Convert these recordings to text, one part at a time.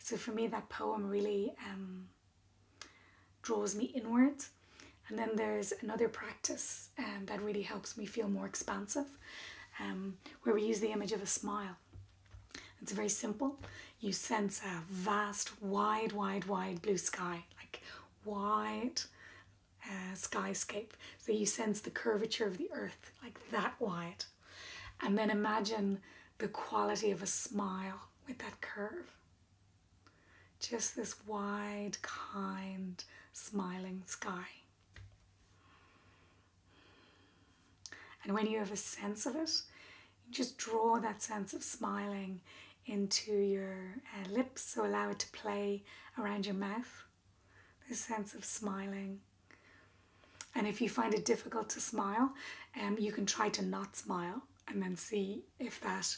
So for me, that poem really draws me inward. And then there's another practice that really helps me feel more expansive, where we use the image of a smile. It's very simple. You sense a vast, wide, wide, wide blue sky, like wide skyscape. So you sense the curvature of the earth, like that wide. And then imagine the quality of a smile with that curve. Just this wide, kind, smiling sky. And when you have a sense of it, you just draw that sense of smiling into your lips, so allow it to play around your mouth, this sense of smiling. And if you find it difficult to smile, you can try to not smile and then see if that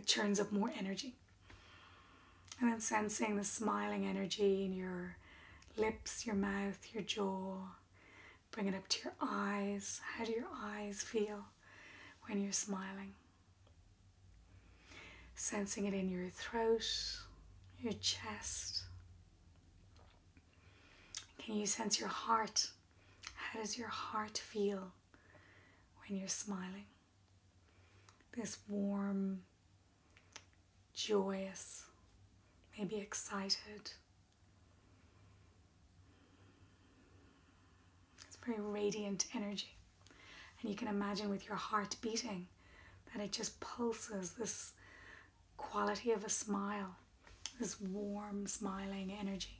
churns up more energy. And then sensing the smiling energy in your lips, your mouth, your jaw. Bring it up to your eyes. How do your eyes feel when you're smiling? Sensing it in your throat, your chest. Can you sense your heart? How does your heart feel when you're smiling? This warm, joyous, maybe excited. It's very radiant energy. And you can imagine with your heart beating that it just pulses this quality of a smile, this warm, smiling energy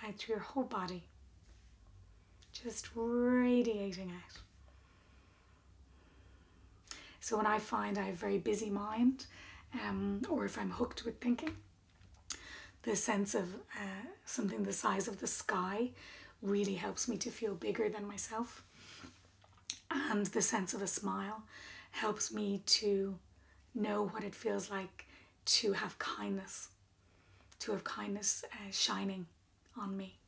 out through your whole body, just radiating out. So when I find I have a very busy mind, or if I'm hooked with thinking, the sense of something the size of the sky really helps me to feel bigger than myself. And the sense of a smile helps me to know what it feels like to have kindness shining on me.